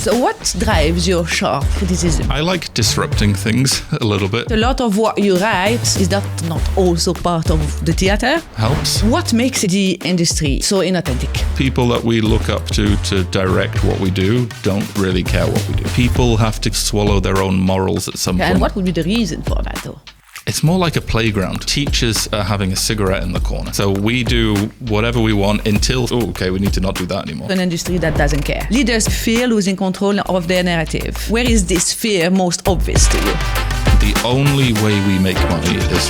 So what drives your sharp criticism? I like disrupting things a little bit. A lot of what you write, is that not also part of the theater? Helps. What makes the industry so inauthentic? People that we look up to direct what we do don't really care what we do. People have to swallow their own morals at some point. And what would be the reason for that though? It's more like a playground. Teachers are having a cigarette in the corner. So we do whatever we want until, we need to not do that anymore. An industry that doesn't care. Leaders fear losing control of their narrative. Where is this fear most obvious to you? The only way we make money is...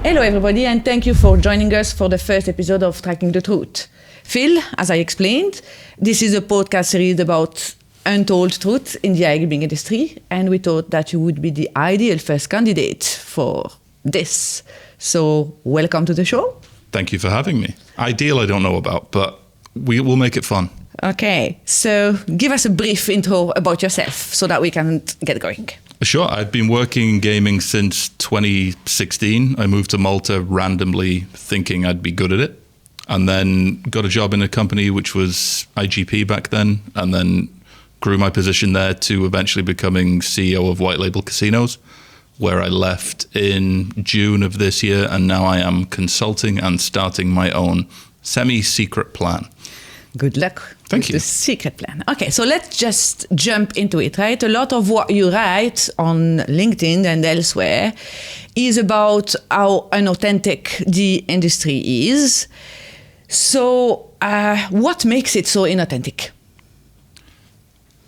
Hello everybody, and thank you for joining us for the first episode of Tracking the Truth. Phil, as I explained, this is a podcast series about untold truth in the iGaming industry, and we thought that you would be the ideal first candidate for this. So welcome to the show. Thank you for having me. Ideal I don't know about, but we will make it fun. Okay, so give us a brief intro about yourself so that we can get going. Sure, I've been working in gaming since 2016. I moved to Malta randomly thinking I'd be good at it, and then got a job in a company which was IGP back then, and then grew my position there to eventually becoming CEO of White Label Casinos, where I left in June of this year, and now I am consulting and starting my own semi-secret plan. Good luck. Thank you. The secret plan. Okay, so let's just jump into it, right? A lot of what you write on LinkedIn and elsewhere is about how unauthentic the industry is. So what makes it so inauthentic?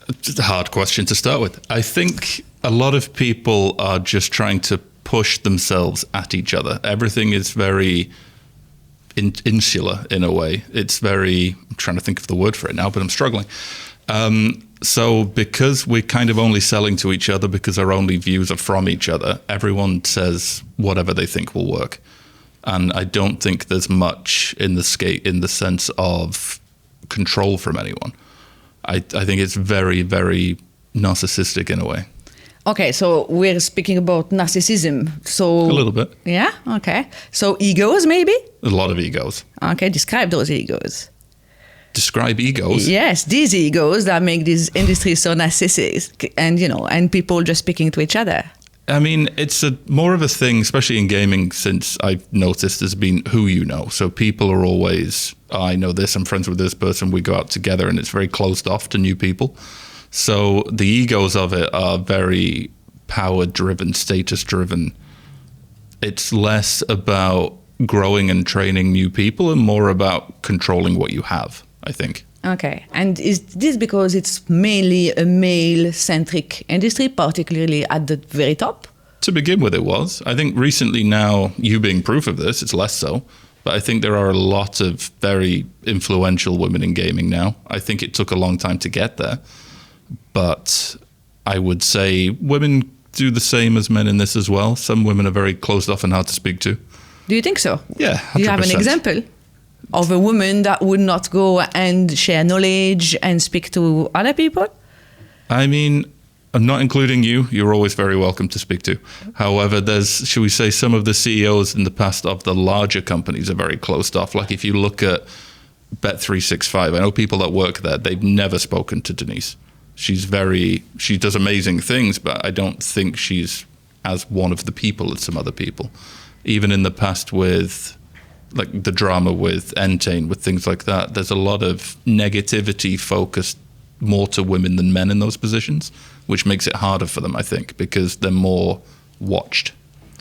It's a hard question to start with. I think a lot of people are just trying to push themselves at each other. Everything is very insular in a way. It's very, I'm trying to think of the word for it now, but I'm struggling. So because we're kind of only selling to each other because our only views are from each other, everyone says whatever they think will work. And I don't think there's much in the sense of control from anyone. I think it's very, very narcissistic in a way. Okay, so we're speaking about narcissism. So a little bit. Yeah, okay. So egos, maybe? A lot of egos. Okay, describe those egos. Describe egos? Yes, these egos that make this industry so narcissistic and people just speaking to each other. I mean, it's more of a thing, especially in gaming, since I've noticed has been who you know. So people are always, I know this, I'm friends with this person, we go out together, and it's very closed off to new people. So the egos of it are very power-driven, status-driven. It's less about growing and training new people and more about controlling what you have, I think. Okay. And is this because it's mainly a male-centric industry, particularly at the very top? To begin with, it was. I think recently now, you being proof of this, it's less so. But I think there are a lot of very influential women in gaming now. I think it took a long time to get there. But I would say women do the same as men in this as well. Some women are very closed off and hard to speak to. Do you think so? Yeah, 100%. Do you have an example of a woman that would not go and share knowledge and speak to other people? I mean, I'm not including you. You're always very welcome to speak to. However, there's, should we say, some of the CEOs in the past of the larger companies are very closed off. Like if you look at Bet365, I know people that work there, they've never spoken to Denise. She does amazing things, but I don't think she's as one of the people as some other people. Even in the past with like the drama with Entain, with things like that, there's a lot of negativity focused more to women than men in those positions, which makes it harder for them, I think, because they're more watched.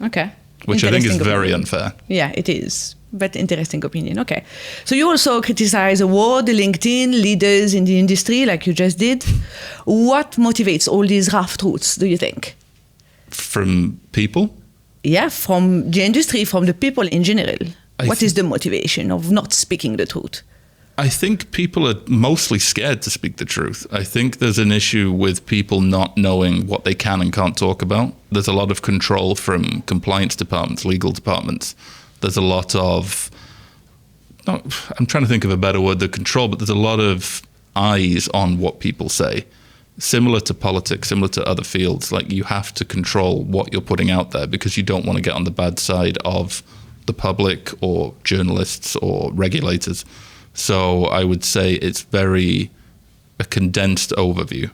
Okay. Which I think is very unfair. Yeah, it is. But interesting opinion. Okay. So you also criticize award, LinkedIn, leaders in the industry, like you just did. What motivates all these rough truths, do you think? From people? Yeah, from the industry, from the people in general. What is the motivation of not speaking the truth? I think people are mostly scared to speak the truth. I think there's an issue with people not knowing what they can and can't talk about. There's a lot of control from compliance departments, legal departments. There's a lot of, I'm trying to think of a better word than control, but there's a lot of eyes on what people say. Similar to politics, similar to other fields, like you have to control what you're putting out there because you don't want to get on the bad side of the public or journalists or regulators. So I would say it's very a condensed overview.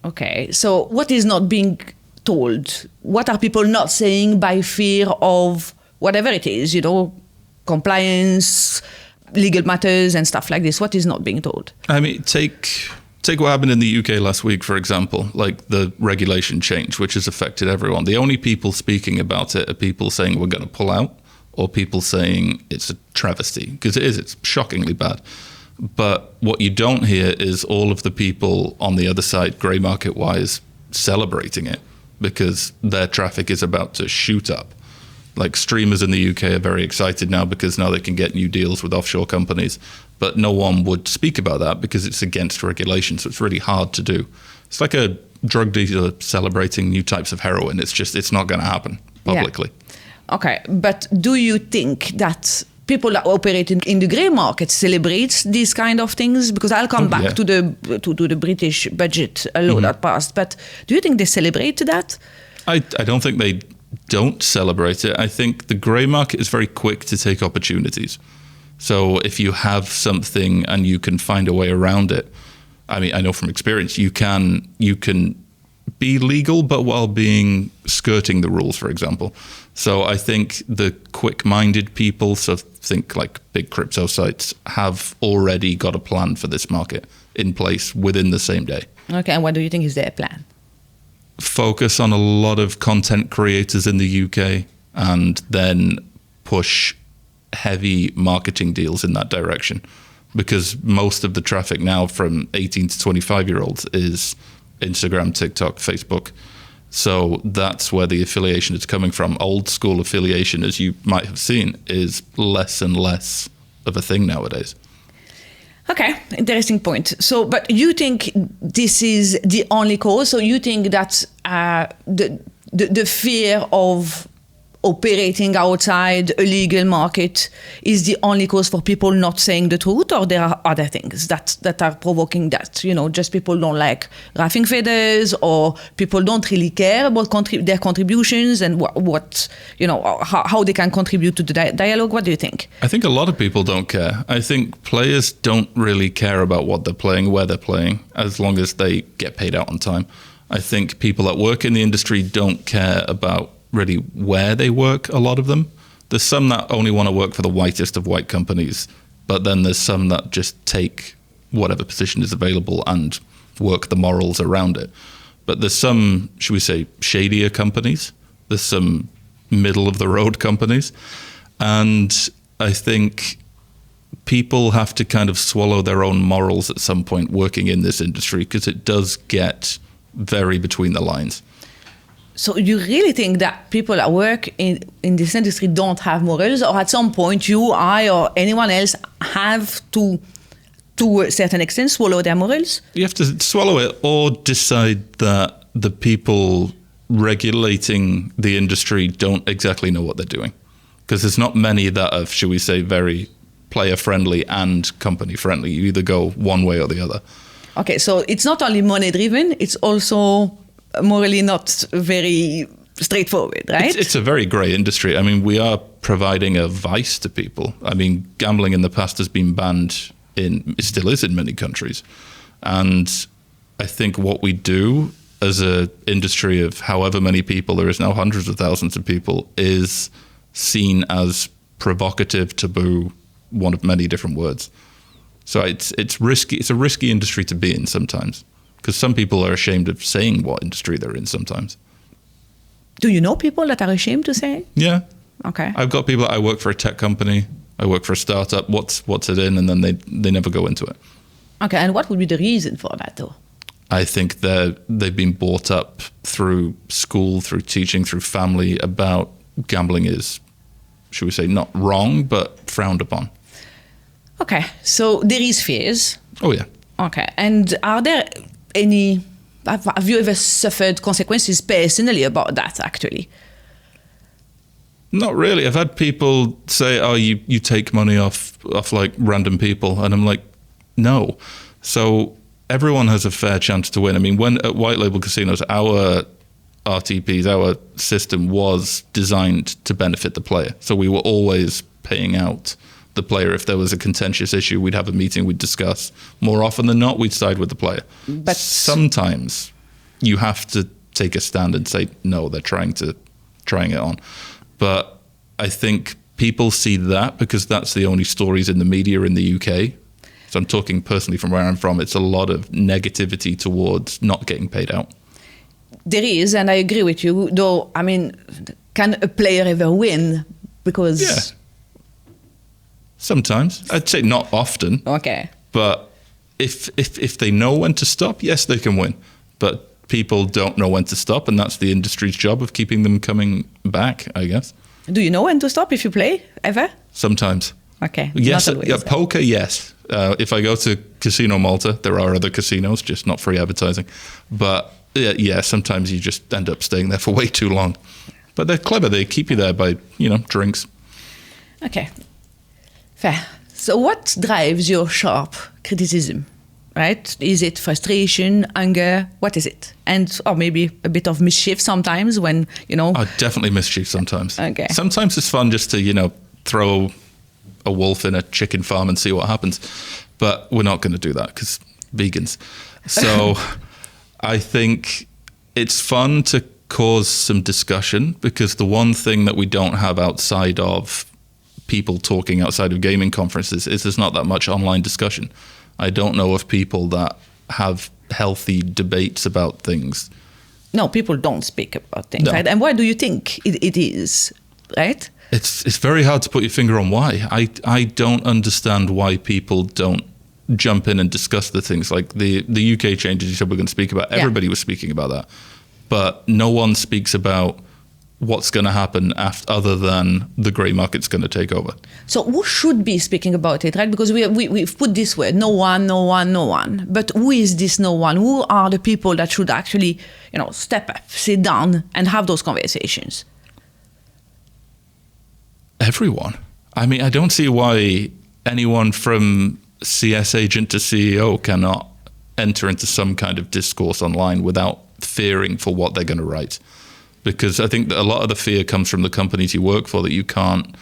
Okay, so what is not being told? What are people not saying by fear of whatever it is, compliance, legal matters and stuff like this? What is not being told? I mean, take what happened in the UK last week, for example, like the regulation change, which has affected everyone. The only people speaking about it are people saying we're going to pull out, or people saying it's a travesty, because it's shockingly bad. But what you don't hear is all of the people on the other side, grey market wise, celebrating it because their traffic is about to shoot up. Like streamers in the UK are very excited now because now they can get new deals with offshore companies. But no one would speak about that because it's against regulation. So it's really hard to do. It's like a drug dealer celebrating new types of heroin. It's not going to happen publicly. Yeah. Okay, but do you think that people that operate in the grey market celebrate these kind of things? Because I'll come back to the British budget law that passed. But do you think they celebrate that? I don't think they don't celebrate it. I think the grey market is very quick to take opportunities. So if you have something and you can find a way around it, I mean, I know from experience, you can be legal, but while skirting the rules, for example. So I think the quick-minded people, so think like big crypto sites, have already got a plan for this market in place within the same day. Okay, and what do you think is their plan? Focus on a lot of content creators in the UK and then push heavy marketing deals in that direction, because most of the traffic now from 18 to 25-year-olds is Instagram, TikTok, Facebook. So that's where the affiliation is coming from. Old school affiliation, as you might have seen, is less and less of a thing nowadays. Okay, interesting point. So, but you think this is the only cause? So you think that the fear of operating outside a legal market is the only cause for people not saying the truth, or there are other things that are provoking that? Just people don't like ruffling feathers, or people don't really care about their contributions and what how they can contribute to the dialogue. What do you think? I think a lot of people don't care. I think players don't really care about what they're playing, where they're playing, as long as they get paid out on time. I think people that work in the industry don't care about really where they work, a lot of them. There's some that only want to work for the whitest of white companies, but then there's some that just take whatever position is available and work the morals around it. But there's some, should we say, shadier companies. There's some middle-of-the-road companies. And I think people have to kind of swallow their own morals at some point working in this industry, because it does get very between the lines. So you really think that people that work in this industry don't have morals, or at some point you, I, or anyone else have to a certain extent, swallow their morals? You have to swallow it, or decide that the people regulating the industry don't exactly know what they're doing. Because there's not many that are, should we say, very player-friendly and company-friendly. You either go one way or the other. Okay, so it's not only money-driven, it's also morally not very straightforward, right? It's a very grey industry. I mean, we are providing a vice to people. I mean, gambling in the past has been banned it still is in many countries. And I think what we do as an industry of however many people, there is now hundreds of thousands of people, is seen as provocative, taboo, one of many different words. So it's risky. It's a risky industry to be in sometimes, because some people are ashamed of saying what industry they're in sometimes. Do you know people that are ashamed to say? Yeah. Okay. I've got people. I work for a tech company. I work for a startup. What's it in? And then they never go into it. Okay. And what would be the reason for that, though? I think they've been brought up through school, through teaching, through family about gambling is, should we say, not wrong, but frowned upon. Okay. So there is fears. Oh, yeah. Okay. And are there any... Have you ever suffered consequences personally about that, actually? Not really. I've had people say, oh, you take money off like random people. And I'm like, no. So everyone has a fair chance to win. I mean, when at white label casinos, our RTPs, our system was designed to benefit the player. So we were always paying out the player. If there was a contentious issue, we'd have a meeting, we'd discuss. More often than not, we'd side with the player. But sometimes you have to take a stand and say, no, they're trying it on. But I think people see that because that's the only stories in the media in the UK. So I'm talking personally from where I'm from, it's a lot of negativity towards not getting paid out. There is, and I agree with you, though, I mean, can a player ever win? Because... Yeah. Sometimes. I'd say not often. Okay. But if they know when to stop, yes, they can win. But people don't know when to stop, and that's the industry's job of keeping them coming back, I guess. Do you know when to stop if you play, ever? Sometimes. Okay. Yes, poker, yes. If I go to Casino Malta, there are other casinos, just not free advertising. But yeah, sometimes you just end up staying there for way too long. But they're clever. They keep you there by, drinks. Okay. Fair. So what drives your sharp criticism, right? Is it frustration, anger? What is it? Or maybe a bit of mischief sometimes when, Oh, definitely mischief sometimes. Okay. Sometimes it's fun just to, throw a wolf in a chicken farm and see what happens. But we're not going to do that because vegans. So I think it's fun to cause some discussion because the one thing that we don't have outside of people talking outside of gaming conferences is there's not that much online discussion. I don't know of people that have healthy debates about things. No, people don't speak about things, No. right? And why do you think it is, right? It's very hard to put your finger on why. I don't understand why people don't jump in and discuss the things like the UK changes you said we're going to speak about. Yeah. Everybody was speaking about that. But no one speaks about what's going to happen other than the grey market's going to take over. So who should be speaking about it, right? Because we've put this word, no one. But who is this no one? Who are the people that should actually, step up, sit down and have those conversations? Everyone. I mean, I don't see why anyone from CS agent to CEO cannot enter into some kind of discourse online without fearing for what they're going to write. Because I think that a lot of the fear comes from the companies you work for, that you can't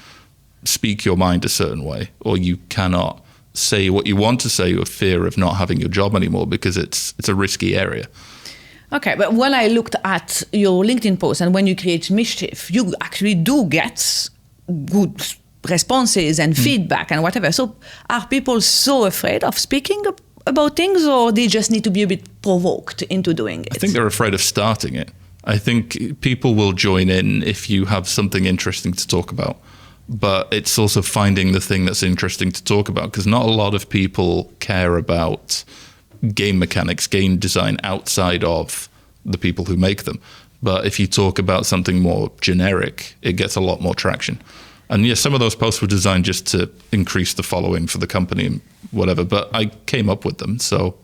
speak your mind a certain way, or you cannot say what you want to say with fear of not having your job anymore because it's a risky area. Okay, but when I looked at your LinkedIn post and when you create mischief, you actually do get good responses and feedback and whatever. So are people so afraid of speaking about things, or they just need to be a bit provoked into doing it? I think they're afraid of starting it. I think people will join in if you have something interesting to talk about. But it's also finding the thing that's interesting to talk about, because not a lot of people care about game mechanics, game design outside of the people who make them. But if you talk about something more generic, it gets a lot more traction. And yes, some of those posts were designed just to increase the following for the company and whatever, but I came up with them, so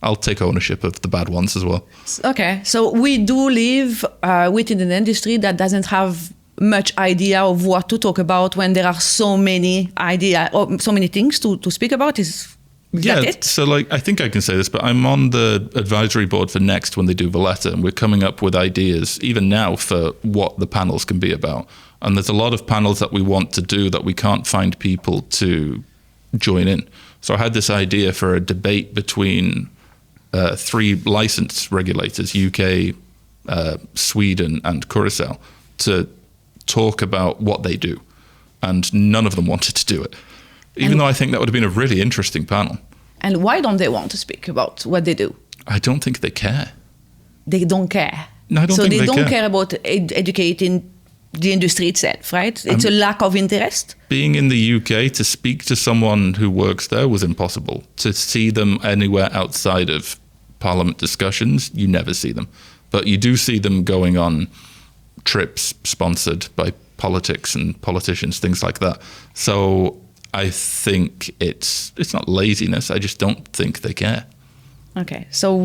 I'll take ownership of the bad ones as well. Okay, so we do live within an industry that doesn't have much idea of what to talk about when there are so many ideas or so many things to speak about. Is that it? So I think I can say this, but I'm on the advisory board for Next when they do Valletta, and we're coming up with ideas even now for what the panels can be about. And there's a lot of panels that we want to do that we can't find people to join in. So I had this idea for a debate between 3 license regulators, UK, Sweden and Curacao, to talk about what they do. And none of them wanted to do it, even though I think that would have been a really interesting panel. And why don't they want to speak about what they do? I don't think they care. They don't care? No, I don't think they care. So they don't care about educating the industry itself, right? It's a lack of interest. Being in the UK, to speak to someone who works there was impossible. To see them anywhere outside of Parliament discussions, you never see them. But you do see them going on trips sponsored by politics and politicians, things like that. So I think it's not laziness. I just don't think they care. Okay, so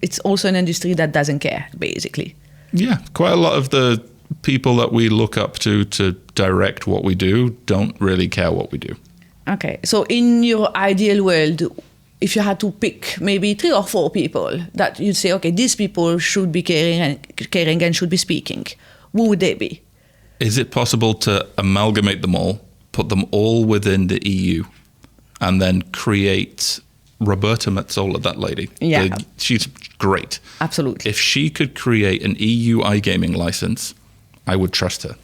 it's also an industry that doesn't care, basically. Yeah, quite a lot of the people that we look up to direct what we do don't really care what we do. Okay, so in your ideal world, if you had to pick maybe 3 or 4 people that you'd say, okay, these people should be caring and should be speaking, who would they be? Is it possible to amalgamate them all, put them all within the EU, and then create Roberta Metsola, that lady? Yeah. She's great. Absolutely. If she could create an EU iGaming license, I would trust her.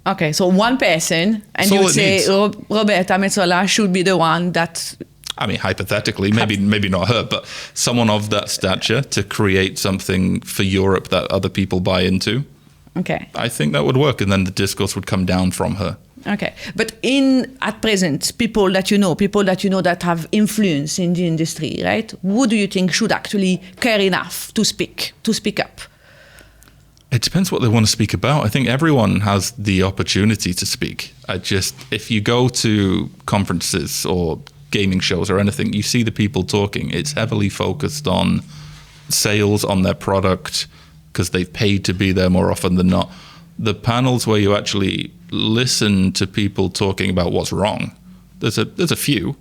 Okay, so one person, and you would say Roberta Metsola should be the one that... I mean, hypothetically, maybe not her, but someone of that stature to create something for Europe that other people buy into. Okay. I think that would work, and then the discourse would come down from her. Okay, but at present, people that you know that have influence in the industry, right? Who do you think should actually care enough to speak up? It depends what they want to speak about. I think everyone has the opportunity to speak. If you go to conferences or gaming shows or anything, you see the people talking. It's heavily focused on sales, on their product, because they've paid to be there more often than not. The panels where you actually listen to people talking about what's wrong, there's a few,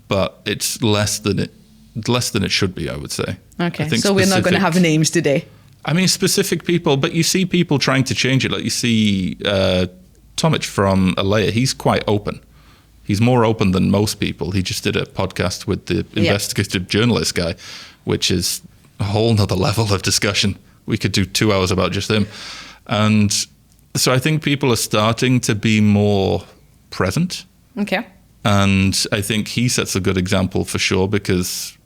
but it's less than it should be, I would say. Okay, so we're not going to have names today. I mean, specific people, but you see people trying to change it. Like you see Tomic from Alea, he's quite open. He's more open than most people. He just did a podcast with the investigative journalist guy, which is a whole nother level of discussion. We could do 2 hours about just him. And so I think people are starting to be more present. Okay. And I think he sets a good example for sure, because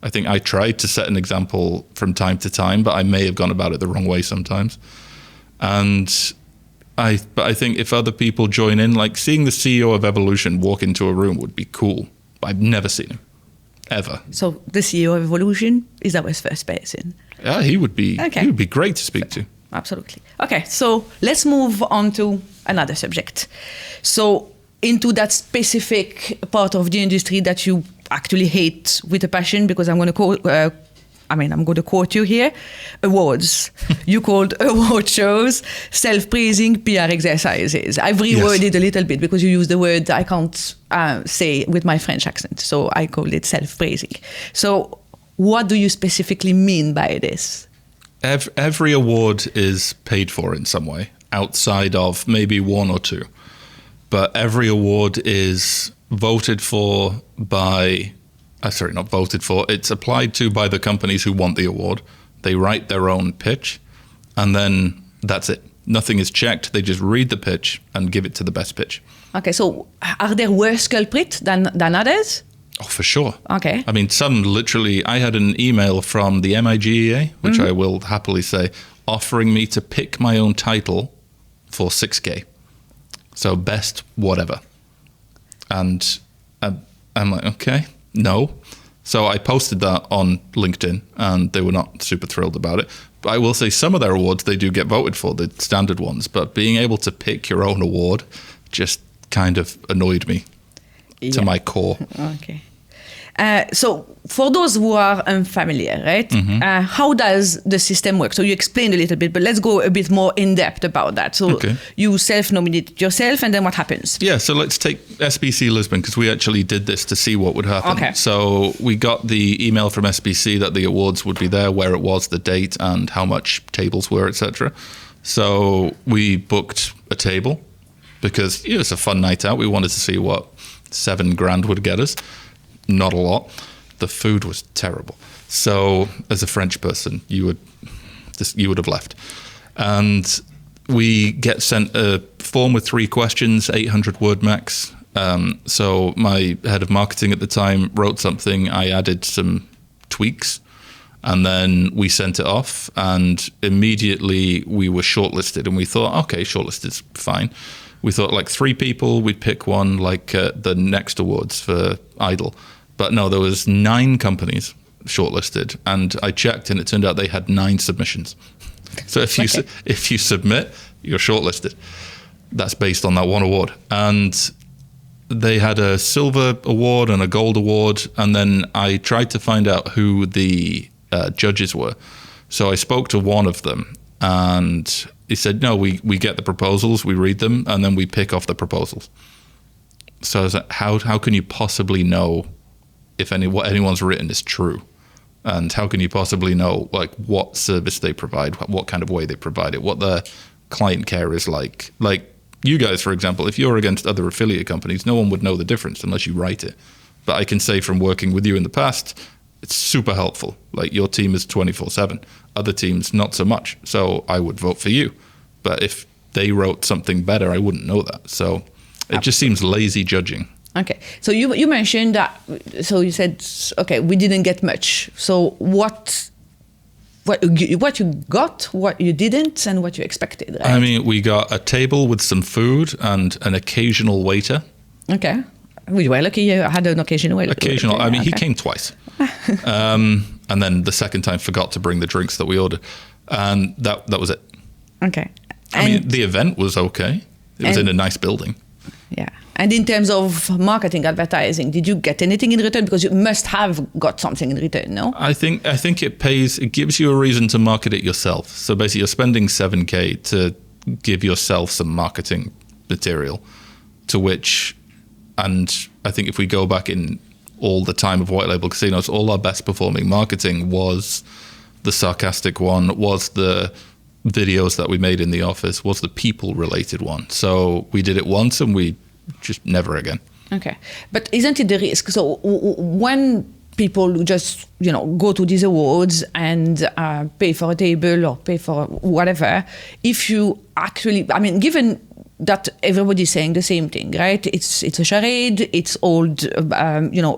I think I tried to set an example from time to time, but I may have gone about it the wrong way sometimes. But I think if other people join in, like seeing the CEO of Evolution walk into a room would be cool. I've never seen him, ever. So the CEO of Evolution is our first person. Yeah, he would be great to speak to. Absolutely. Okay, so let's move on to another subject. So into that specific part of the industry that you actually hate with a passion, because I'm going to quote you here, awards. You called award shows self-praising PR exercises. I've reworded a little bit because you use the word I can't say with my French accent, so I call it self-praising. So what do you specifically mean by this? Every award is paid for in some way, outside of maybe 1 or 2. But every award is voted for by... not voted for. It's applied to by the companies who want the award. They write their own pitch, and then that's it. Nothing is checked. They just read the pitch and give it to the best pitch. Okay, so are there worse culprits than others? Oh, for sure. Okay. I mean, some literally... I had an email from the MIGEA, which I will happily say, offering me to pick my own title for 6K. So best whatever. And I'm like, okay, no. So I posted that on LinkedIn, and they were not super thrilled about it. But I will say some of their awards, they do get voted for, the standard ones. But being able to pick your own award just kind of annoyed me to my core. Okay. So for those who are unfamiliar, right? How does the system work? So you explained a little bit, but let's go a bit more in depth about that. So you self-nominate yourself, and then what happens? Yeah, so let's take SBC Lisbon, because we actually did this to see what would happen. Okay. So we got the email from SBC that the awards would be there, where it was, the date, and how much tables were, etc. So we booked a table because it was a fun night out. We wanted to see what $7,000 would get us. Not a lot. The food was terrible. So as a French person, you would have left. And we get sent a form with 3 questions, 800 word max. So my head of marketing at the time wrote something. I added some tweaks, and then we sent it off, and immediately we were shortlisted, and we thought, okay, shortlisted's fine. We thought like 3 people, we'd pick one, like the next awards for Idol. But no, there was 9 companies shortlisted, and I checked, and it turned out they had 9 submissions. So if you submit, you're shortlisted. That's based on that one award. And they had a silver award and a gold award, and then I tried to find out who the judges were. So I spoke to one of them, and he said, no, we get the proposals, we read them, and then we pick off the proposals. So I was like, how can you possibly know if what anyone's written is true? And how can you possibly know like what service they provide, what kind of way they provide it, what their client care is like? Like you guys, for example, if you're against other affiliate companies, no one would know the difference unless you write it. But I can say from working with you in the past, it's super helpful. Like your team is 24/7, other teams not so much. So I would vote for you. But if they wrote something better, I wouldn't know that. So it just seems lazy judging. Okay, so you mentioned that. So you said, okay, we didn't get much. So what you got, what you didn't, and what you expected, right? I mean, we got a table with some food and an occasional waiter. Okay, we were lucky you had an occasional waiter. Occasional. I mean, he came twice, and then the second time forgot to bring the drinks that we ordered, and that was it. Okay. I mean, the event was okay. It was in a nice building. Yeah. And in terms of marketing, advertising, did you get anything in return? Because you must have got something in return, no? I think it pays. It gives you a reason to market it yourself. So basically, you're spending $7,000 to give yourself some marketing material, to which, and I think if we go back in all the time of white label casinos, all our best performing marketing was the sarcastic one, was the videos that we made in the office, was the people related one. So we did it once and we just never again. Okay. But isn't it the risk? So when people just, go to these awards and pay for a table or pay for whatever, if you actually, I mean, given that everybody's saying the same thing, right? It's a charade, it's all,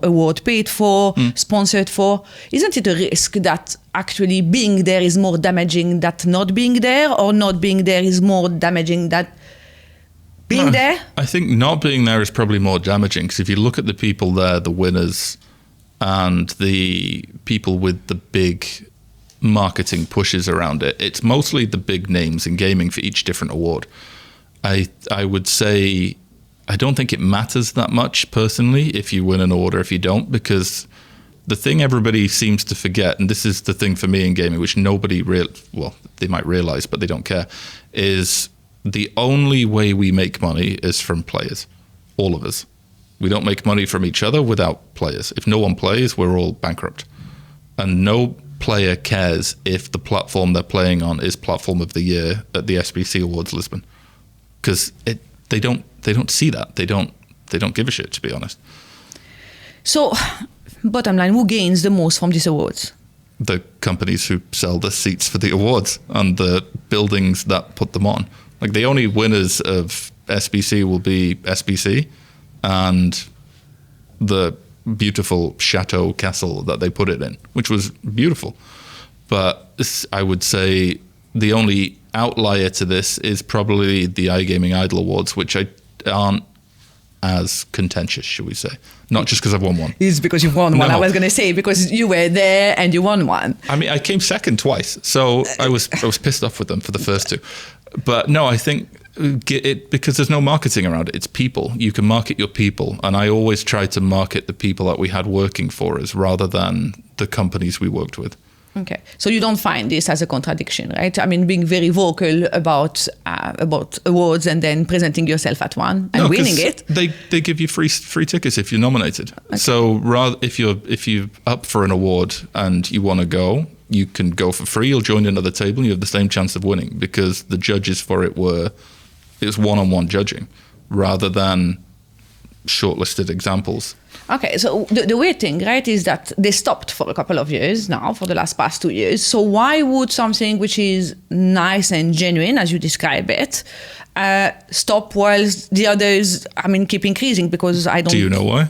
award paid for, sponsored for. Isn't it a risk that actually being there is more damaging than not being there, or not being there is more damaging than being there? I think not being there is probably more damaging, because if you look at the people there, the winners and the people with the big marketing pushes around it, it's mostly the big names in gaming for each different award. I would say I don't think it matters that much personally if you win an award or if you don't, because the thing everybody seems to forget, and this is the thing for me in gaming, which nobody they might realize, but they don't care, is the only way we make money is from players, all of us. We don't make money from each other without players. If no one plays, we're all bankrupt. And no player cares if the platform they're playing on is Platform of the Year at the SBC Awards Lisbon. Because they don't see that. They don't give a shit, to be honest. So, bottom line, who gains the most from these awards? The companies who sell the seats for the awards and the buildings that put them on. Like the only winners of SBC will be SBC and the beautiful chateau castle that they put it in, which was beautiful. But I would say the only outlier to this is probably the iGaming Idol Awards, which aren't as contentious, should we say. Not just because I've won one. It's because you won one. I was going to say, because you were there and you won one. I mean, I came second twice, so I was pissed off with them for the first two. But no, I think because there's no marketing around it. It's people. You can market your people. And I always try to market the people that we had working for us rather than the companies we worked with. Okay, so you don't find this as a contradiction, right? I mean, being very vocal about awards and then presenting yourself at one and winning it. They give you free tickets if you're nominated. Okay. So rather, if you're up for an award and you want to go, you can go for free. You'll join another table and you have the same chance of winning, because the judges for it was one-on-one judging rather than shortlisted examples. Okay, so the weird thing, right, is that they stopped for a couple of years now, for the past 2 years. So why would something which is nice and genuine, as you describe it, stop whilst the others, keep increasing? Because I don't... Do you know why?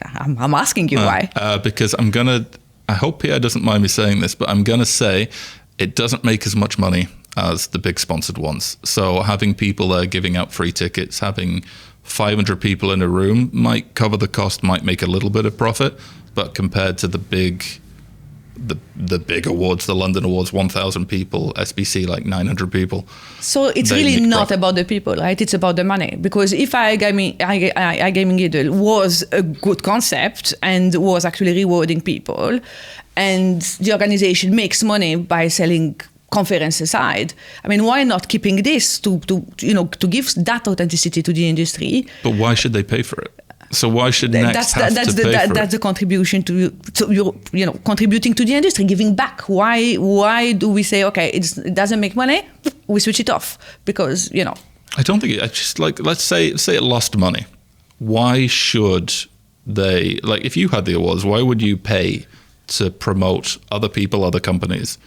I'm asking you why. Because I hope Pierre doesn't mind me saying this, but I'm going to say it doesn't make as much money as the big sponsored ones. So having people there giving out free tickets, having 500 people in a room might cover the cost, might make a little bit of profit, but compared to the big awards, the London Awards, 1,000 people, SBC like 900 people. So it's really not about the people, right? It's about the money. Because if iGaming Idol was a good concept and was actually rewarding people, and the organization makes money by selling conference aside, why not keeping this to give that authenticity to the industry? But why should they pay for it? So why should Next have to pay for it? That's the contribution to your, contributing to the industry, giving back. Why do we say, okay, it doesn't make money, we switch it off? Because, I don't think it, just like, let's say it lost money. Why should they, like, if you had the awards, why would you pay to promote other people, other companies,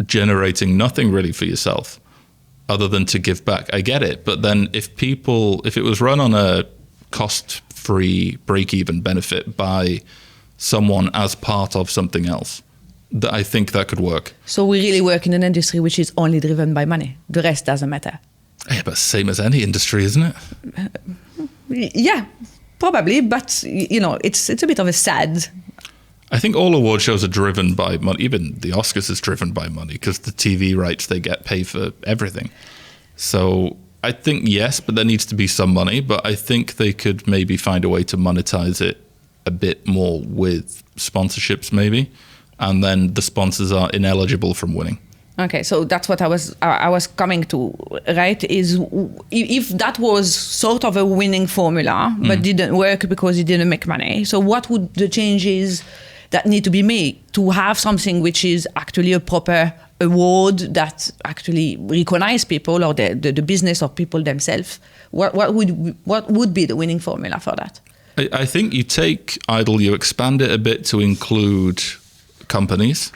generating nothing really for yourself other than to give back? I get it. But then if it was run on a cost-free break-even benefit by someone as part of something else, I think that could work. So we really work in an industry which is only driven by money. The rest doesn't matter. Yeah, but same as any industry, isn't it? Yeah, probably. But, it's a bit of a sad... I think all award shows are driven by money. Even the Oscars is driven by money because the TV rights they get pay for everything. So I think yes, but there needs to be some money. But I think they could maybe find a way to monetize it a bit more with sponsorships maybe. And then the sponsors are ineligible from winning. Okay, so that's what I was coming to, right? Is if that was sort of a winning formula, but didn't work because it didn't make money. So what would the changes that need to be made to have something which is actually a proper award that actually recognize people or the business of people themselves? What would be the winning formula for that? I think you take Idol, you expand it a bit to include companies,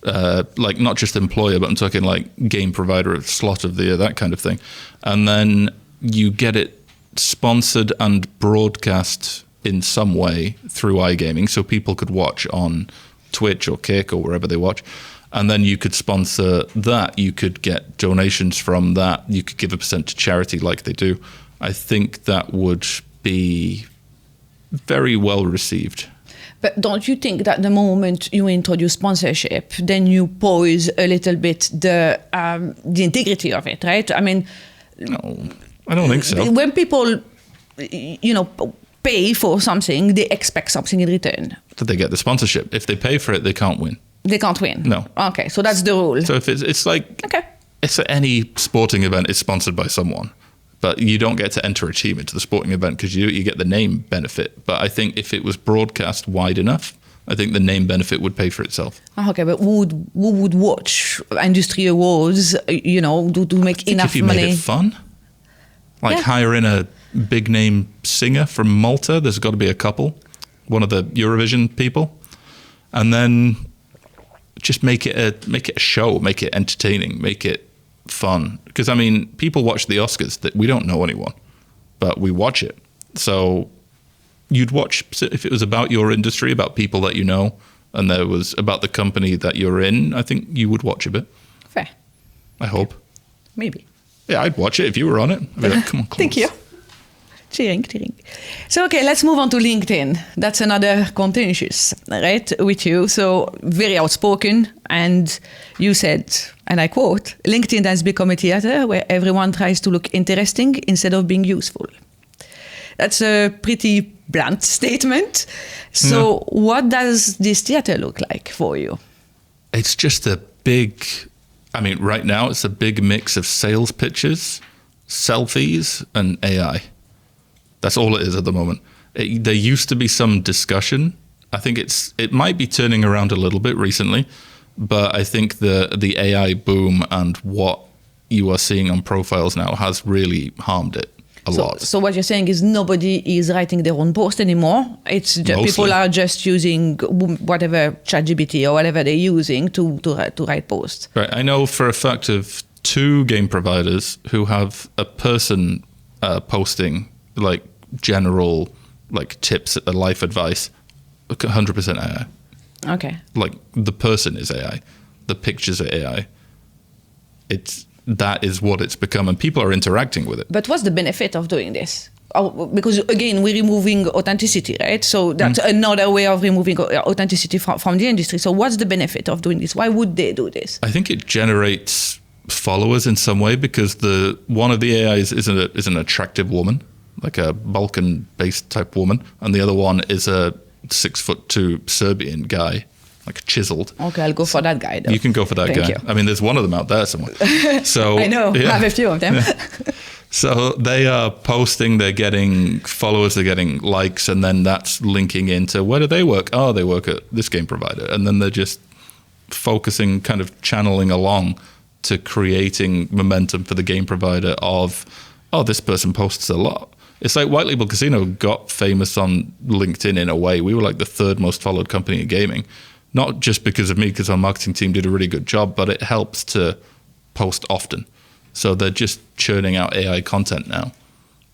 like not just employer, but I'm talking like game provider, slot of the year, that kind of thing. And then you get it sponsored and broadcast in some way through iGaming, so people could watch on Twitch or Kick or wherever they watch, and then you could sponsor that. You could get donations from that. You could give a % to charity like they do. I think that would be very well received. But don't you think that the moment you introduce sponsorship, then you pose a little bit the integrity of it, right? I mean, no, I don't think so. When people, pay for something, they expect something in return. That they get the sponsorship. If they pay for it, they can't win. They can't win? No. Okay, so that's the rule. So if it's like, okay, it's any sporting event is sponsored by someone, but you don't get to enter a team into the sporting event because you get the name benefit. But I think if it was broadcast wide enough, I think the name benefit would pay for itself. Okay, but who would watch industry awards, to make enough if you money? Made it fun, like hire in a big name singer from Malta. There's got to be a couple, one of the Eurovision people, and then just make it a show, make it entertaining, make it fun. Because I mean, people watch the Oscars that we don't know anyone, but we watch it. So you'd watch if it was about your industry, about people that you know, and there was about the company that you're in. I think you would watch a bit. Fair. I hope. Maybe. Yeah, I'd watch it if you were on it. I'd be like, come on, Clemence. Thank you. Cheering. So, okay, let's move on to LinkedIn. That's another contentious, right, with you. So, very outspoken. And you said, and I quote, LinkedIn has become a theater where everyone tries to look interesting instead of being useful. That's a pretty blunt statement. So, What does this theater look like for you? It's just right now it's a big mix of sales pitches, selfies, and AI. That's all it is at the moment. There used to be some discussion. I think it might be turning around a little bit recently, but I think the AI boom and what you are seeing on profiles now has really harmed it a lot. So what you're saying is nobody is writing their own post anymore. It's just, people are just using whatever ChatGPT or whatever they're using to write posts. Right. I know for a fact of 2 game providers who have a person posting like general like tips, life advice, 100% AI. Okay. Like the person is AI, the pictures are AI. That is what it's become, and people are interacting with it. But what's the benefit of doing this? Because again, we're removing authenticity, right? So that's another way of removing authenticity from the industry. So what's the benefit of doing this? Why would they do this? I think it generates followers in some way because one of the AIs is an attractive woman, like a Balkan-based type woman, and the other one is a 6'2" Serbian guy, like chiseled. Okay, I'll go for that guy, though. You can go for that guy. You. I mean, there's one of them out there somewhere. So I know. Yeah. I have a few of them. Yeah. So they are posting, they're getting followers, they're getting likes, and then that's linking into where do they work? Oh, they work at this game provider. And then they're just focusing, kind of channeling along to creating momentum for the game provider of, oh, this person posts a lot. It's like White Label Casino got famous on LinkedIn in a way. We were like the third most followed company in gaming. Not just because of me, because our marketing team did a really good job, but it helps to post often. So they're just churning out AI content now,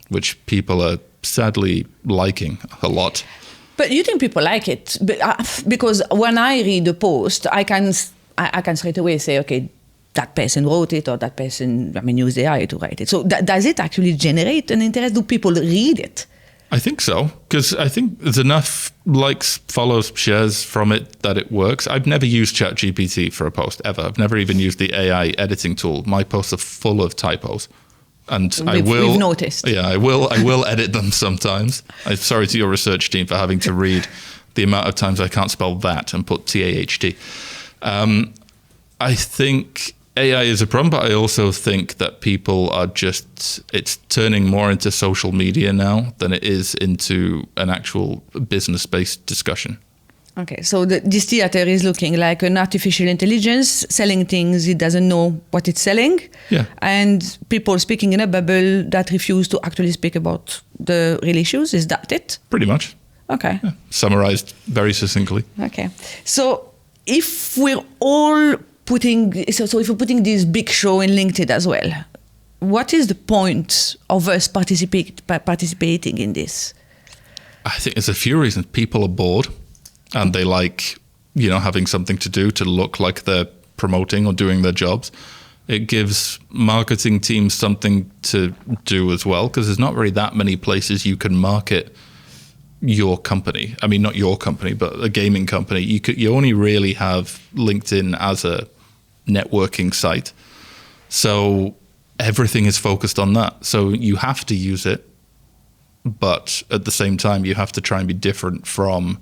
which people are sadly liking a lot. But you think people like it? Because when I read a post, I can straight away say, okay, that person wrote it, or that person, used AI to write it. So does it actually generate an interest? Do people read it? I think so, because I think there's enough likes, follows, shares from it that it works. I've never used ChatGPT for a post ever. I've never even used the AI editing tool. My posts are full of typos. And we've noticed. Yeah, I will edit them sometimes. I'm sorry to your research team for having to read the amount of times I can't spell that and put TAHT. I think AI is a problem, but I also think that people are it's turning more into social media now than it is into an actual business-based discussion. Okay, so this theater is looking like an artificial intelligence selling things it doesn't know what it's selling. Yeah. And people speaking in a bubble that refuse to actually speak about the real issues. Is that it? Pretty much. Okay. Yeah. Summarized very succinctly. Okay. So if we're all if we're putting this big show in LinkedIn as well, what is the point of us participating in this? I think there's a few reasons. People are bored. And they like, having something to do to look like they're promoting or doing their jobs. It gives marketing teams something to do as well, because there's not really that many places you can market your company. I mean, not your company, but a gaming company. You only really have LinkedIn as a networking site. So everything is focused on that. So you have to use it, but at the same time, you have to try and be different from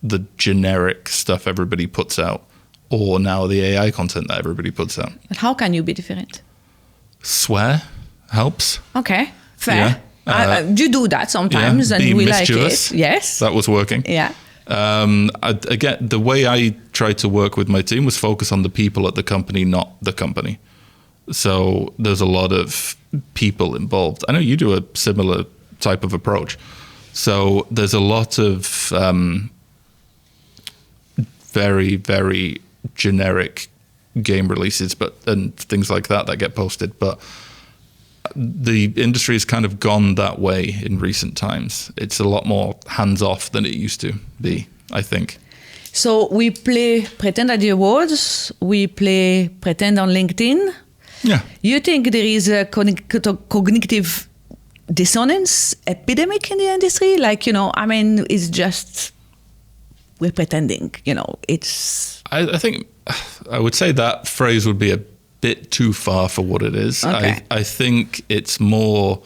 the generic stuff everybody puts out, or now the AI content that everybody puts out. But how can you be different? Swear helps. Okay, fair. Yeah. You do that sometimes, and we mischievous. Like it. Yes, that was working. Yeah. Again, the way I tried to work with my team was focus on the people at the company, not the company. So there's a lot of people involved. I know you do a similar type of approach. So there's a lot of very, very generic game releases and things like that get posted. But the industry has kind of gone that way in recent times. It's a lot more hands-off than it used to be, I think. So we play pretend at the awards, we play pretend on LinkedIn. Yeah. You think there is a cognitive dissonance epidemic in the industry? It's just... we're pretending, it's... I think I would say that phrase would be a bit too far for what it is. Okay. I think it's more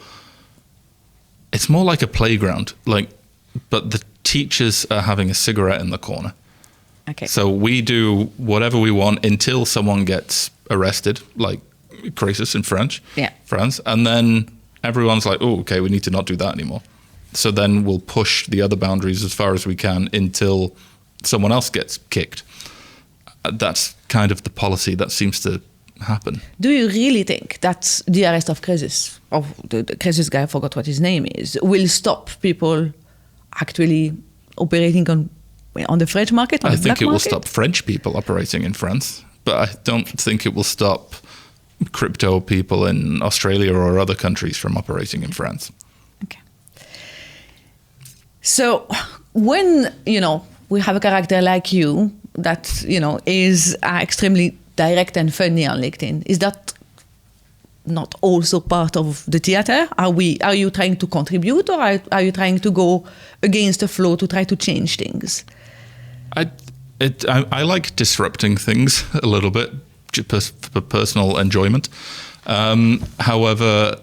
like a playground, but the teachers are having a cigarette in the corner. Okay. So we do whatever we want until someone gets arrested, like crisis in France, and then everyone's like, oh, okay, we need to not do that anymore. So then we'll push the other boundaries as far as we can until someone else gets kicked. That's kind of the policy that seems to happen. Do you really think that the arrest of Crisis, of the Crisis guy, I forgot what his name is, will stop people actually operating on the French market, on the black market? I think it will stop French people operating in France, but I don't think it will stop crypto people in Australia or other countries from operating in France. Okay. So when, we have a character like you that, is extremely direct and funny on LinkedIn, is that not also part of the theater? Are you trying to contribute, or are you trying to go against the flow to try to change things? I like disrupting things a little bit for personal enjoyment. However,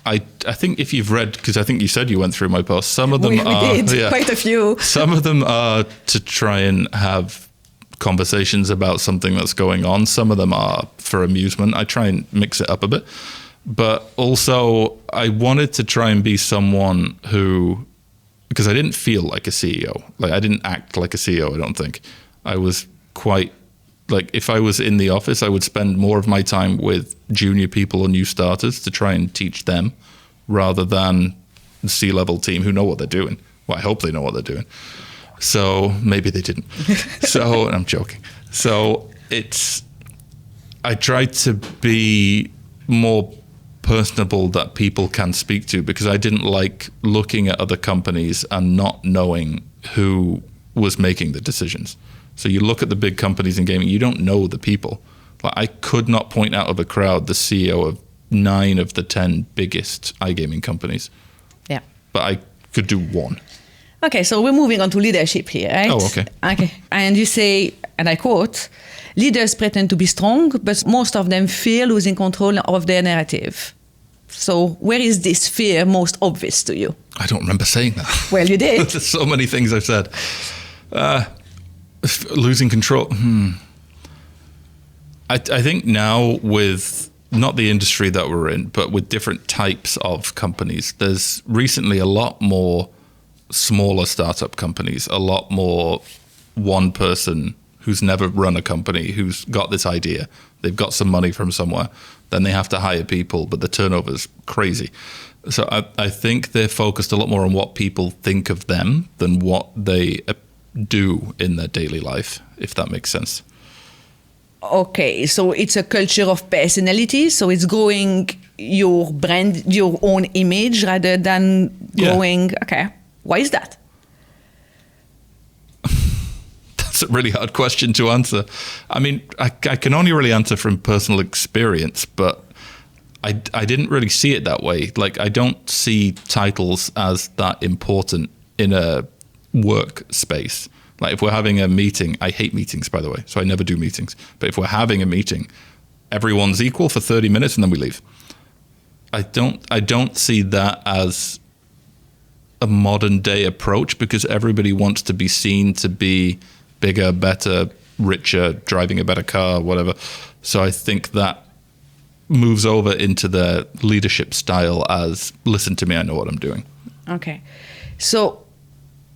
I think if you've read, because I think you said you went through my posts, some of them we did, quite a few. Some of them are to try and have conversations about something that's going on. Some of them are for amusement. I try and mix it up a bit. But also, I wanted to try and be someone who, because I didn't feel like a CEO. Like I didn't act like a CEO, I don't think. I was quite, like if I was in the office, I would spend more of my time with junior people or new starters to try and teach them rather than the C-level team who know what they're doing. Well, I hope they know what they're doing. So maybe they didn't. So I'm joking. So I tried to be more personable that people can speak to, because I didn't like looking at other companies and not knowing who was making the decisions. So you look at the big companies in gaming, you don't know the people. Like I could not point out of a crowd the CEO of 9 of the 10 biggest iGaming companies. Yeah. But I could do one. Okay, so we're moving on to leadership here, right? Oh, okay. Okay. And you say, and I quote, leaders pretend to be strong, but most of them fear losing control of their narrative. So where is this fear most obvious to you? I don't remember saying that. Well, you did. There's so many things I've said. Losing control. I think now with not the industry that we're in, but with different types of companies, there's recently a lot more smaller startup companies, a lot more one person who's never run a company, who's got this idea. They've got some money from somewhere. Then they have to hire people, but the turnover's crazy. So I think they're focused a lot more on what people think of them than what they do in their daily life, if that makes sense. Okay, so it's a culture of personality. So it's growing your brand, your own image rather than growing. Yeah. Okay, why is that? That's a really hard question to answer. I mean, I can only really answer from personal experience, but I didn't really see it that way. Like, I don't see titles as that important in a workspace. Like, if we're having a meeting, I hate meetings, by the way, so I never do meetings. But if we're having a meeting, everyone's equal for 30 minutes and then we leave. I don't see that as a modern day approach, because everybody wants to be seen to be bigger, better, richer, driving a better car, whatever. So I think that moves over into the leadership style as, listen to me, I know what I'm doing. Okay. So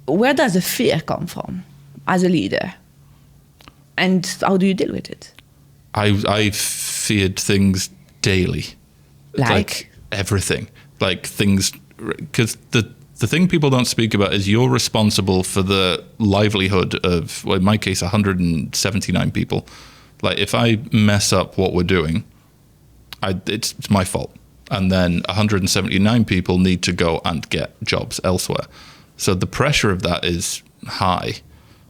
where does the fear come from as a leader? And how do you deal with it? I feared things daily. Like everything. Like things, because the thing people don't speak about is you're responsible for the livelihood of, well, in my case, 179 people. Like if I mess up what we're doing, it's my fault. And then 179 people need to go and get jobs elsewhere. So the pressure of that is high,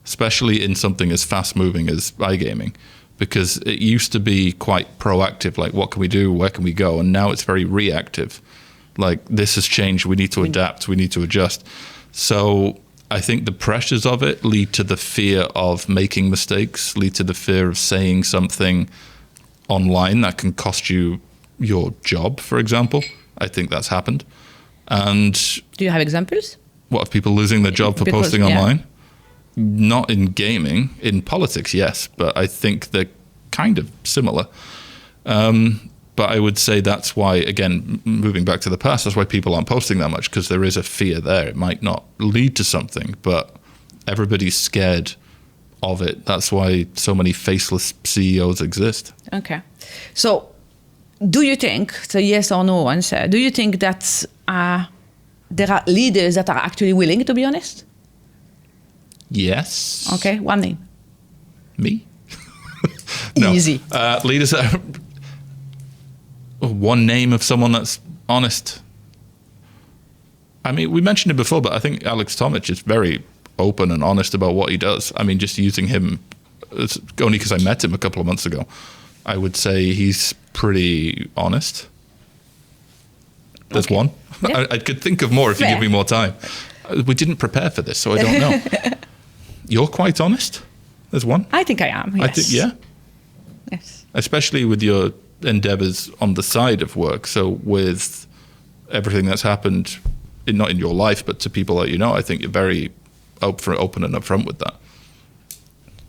especially in something as fast moving as iGaming, because it used to be quite proactive, like what can we do, where can we go? And now it's very reactive. Like this has changed, we need to adapt, we need to adjust. So I think the pressures of it lead to the fear of making mistakes, lead to the fear of saying something online that can cost you your job, for example. I think that's happened. And do you have examples? What, of people losing their job for posting online? Not in gaming. In politics, yes, but I think they're kind of similar. But I would say that's why, again, moving back to the past, that's why people aren't posting that much, because there is a fear there. It might not lead to something, but everybody's scared of it. That's why so many faceless CEOs exist. Okay. So do you think, so yes or no answer, do you think that there are leaders that are actually willing to be honest? Yes. Okay, one name. Me? No. Easy. Leaders that are... One name of someone that's honest. I mean, we mentioned it before, but I think Alex Tomic is very open and honest about what he does. I mean, just using him, only because I met him a couple of months ago, I would say he's pretty honest. There's okay. One. Yeah. I could think of more if you give me more time. We didn't prepare for this, so I don't know. You're quite honest? There's one? I think I am, yes. I think, yeah? Yes. Especially with your endeavors on the side of work. So with everything that's happened, not in your life, but to people that you know, I think you're very open and upfront with that.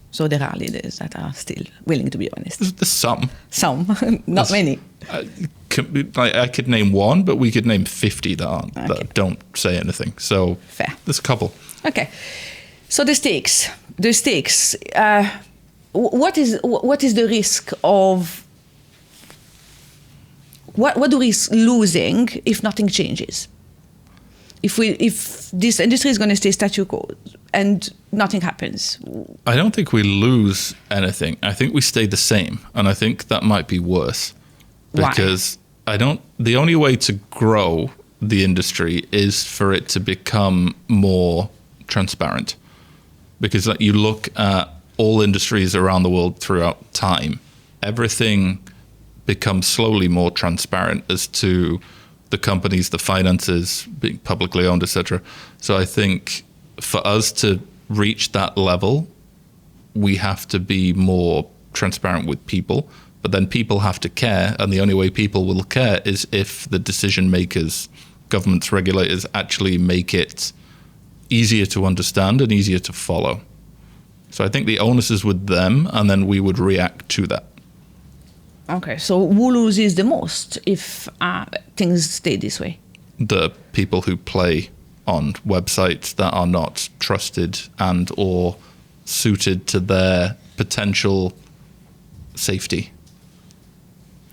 So there are leaders that are still willing to be honest. There's some. Some, not many. I could name one, but we could name 50 that aren't, that don't say anything. So fair. There's a couple. Okay. So the stakes. What is the risk of what do we risk losing if nothing changes? If this industry is going to stay statu quo and nothing happens? I don't think we lose anything. I think we stay the same, and I think that might be worse. Because the only way to grow the industry is for it to become more transparent. Because you look at all industries around the world throughout time, everything becomes slowly more transparent as to the companies, the finances, being publicly owned, etc. So I think for us to reach that level, we have to be more transparent with people. But then people have to care, and the only way people will care is if the decision makers, governments, regulators actually make it easier to understand and easier to follow. So I think the onus is with them, and then we would react to that. Okay, so who loses the most if things stay this way? The people who play on websites that are not trusted and or suited to their potential safety.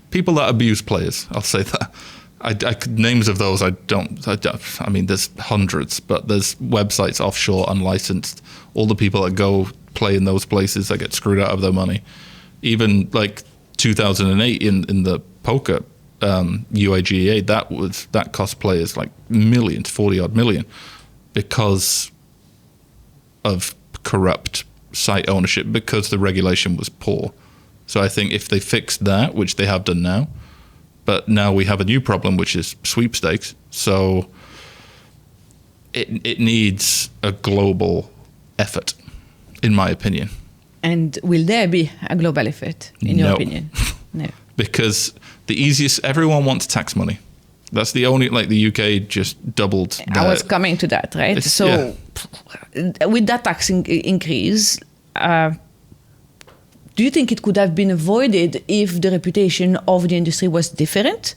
People that abuse players, I'll say that. Names of those I don't. I mean, there's hundreds, but there's websites offshore, unlicensed. All the people that go play in those places that get screwed out of their money. Even like 2008 in the poker UAGA, that cost players like millions, 40 odd million, because of corrupt site ownership, because the regulation was poor. So I think if they fix that, which they have done now, but now we have a new problem, which is sweepstakes. So it needs a global effort, in my opinion. And will there be a global effort, in your opinion? No. Because everyone wants tax money. That's the only, like the UK just doubled. I was coming to that, right? So with that tax increase, do you think it could have been avoided if the reputation of the industry was different?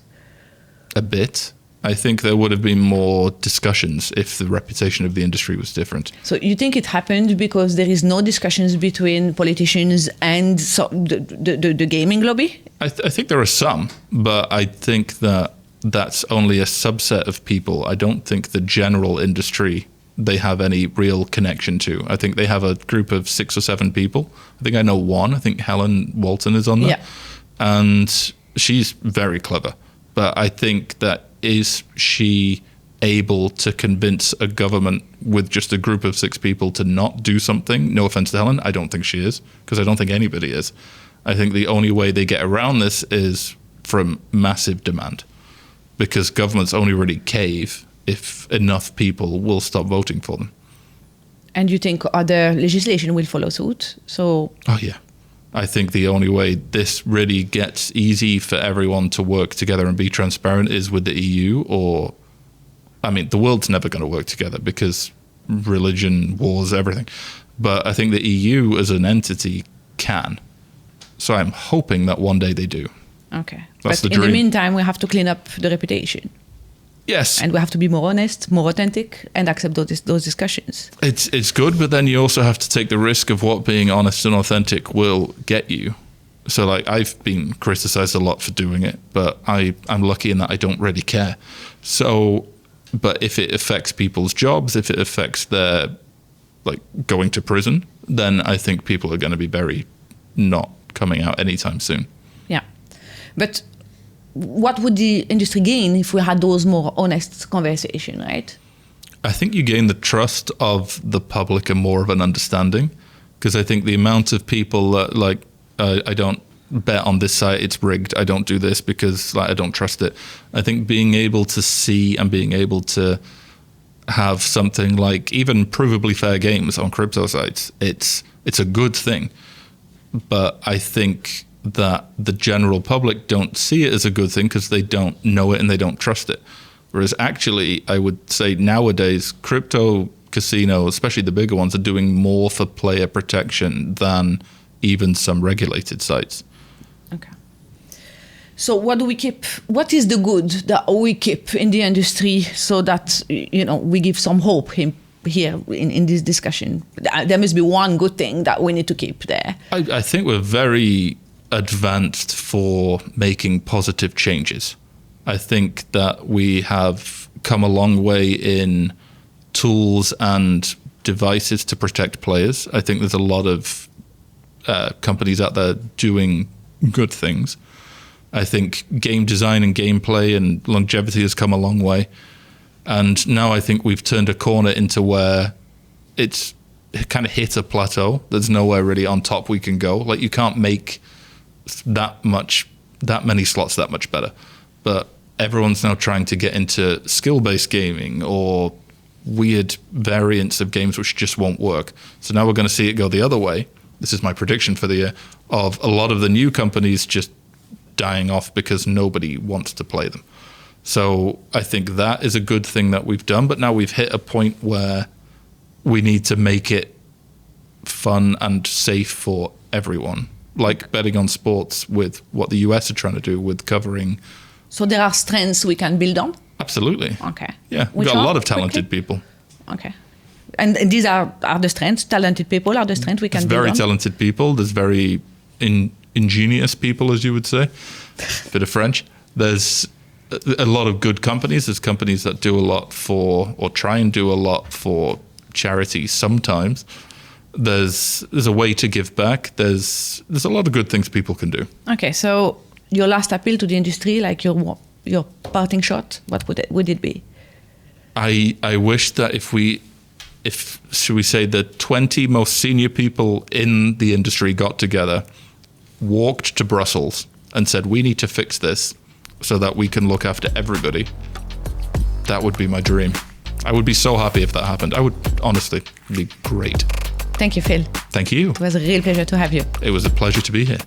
A bit. I think there would have been more discussions if the reputation of the industry was different. So you think it happened because there is no discussions between politicians and the gaming lobby? I think there are some, but I think that that's only a subset of people. I don't think the general industry they have any real connection to. I think they have a group of 6 or 7 people. I think I know one. I think Helen Walton is on there. Yeah. And she's very clever. But I think that is she able to convince a government with just a group of 6 people to not do something? No offense to Helen, I don't think she is, because I don't think anybody is. I think the only way they get around this is from massive demand, because governments only really cave if enough people will stop voting for them. And you think other legislation will follow suit? Oh yeah. I think the only way this really gets easy for everyone to work together and be transparent is with the EU, the world's never going to work together because religion, wars, everything. But I think the EU as an entity can. So I'm hoping that one day they do. Okay. That's but the dream. In the meantime, we have to clean up the reputation. Yes. And we have to be more honest, more authentic, and accept those discussions. It's good, but then you also have to take the risk of what being honest and authentic will get you. So, like, I've been criticized a lot for doing it, but I'm lucky in that I don't really care. So, but if it affects people's jobs, if it affects their, like, going to prison, then I think people are going to be very not coming out anytime soon. Yeah. But what would the industry gain if we had those more honest conversations, right? I think you gain the trust of the public and more of an understanding, because I think the amount of people that, like, I don't bet on this site, it's rigged, I don't do this because, like, I don't trust it. I think being able to see and being able to have something like even provably fair games on crypto sites, it's a good thing. But I think that the general public don't see it as a good thing because they don't know it and they don't trust it. Whereas actually, I would say nowadays, crypto casinos, especially the bigger ones, are doing more for player protection than even some regulated sites. Okay. So what do we keep? What is the good that we keep in the industry so that, we give some hope here in this discussion? There must be one good thing that we need to keep there. I think we're very advanced for making positive changes. I think that we have come a long way in tools and devices to protect players. I think there's a lot of companies out there doing good things. I think game design and gameplay and longevity has come a long way. And now I think we've turned a corner into where it kind of hit a plateau. There's nowhere really on top we can go. Like, you can't make that many slots that much better. But everyone's now trying to get into skill-based gaming or weird variants of games which just won't work. So now we're going to see it go the other way. This is my prediction for the year, of a lot of the new companies just dying off because nobody wants to play them. So I think that is a good thing that we've done, but now we've hit a point where we need to make it fun and safe for everyone, like betting on sports with what the US are trying to do with covering. So there are strengths we can build on? Absolutely. Okay. Yeah, we've got a lot of talented people. Okay. And these are the strengths, talented people are the strengths we can build on? There's very talented people. There's very ingenious people, as you would say. Bit of French. There's a lot of good companies. There's companies that do a lot for, or try and do a lot for charity sometimes. There's a way to give back. There's a lot of good things people can do. Okay, so your last appeal to the industry, like your parting shot, what would it be? I wish that if should we say the 20 most senior people in the industry got together, walked to Brussels and said, we need to fix this so that we can look after everybody. That would be my dream. I would be so happy if that happened. I would honestly be great. Thank you, Phil. Thank you. It was a real pleasure to have you. It was a pleasure to be here.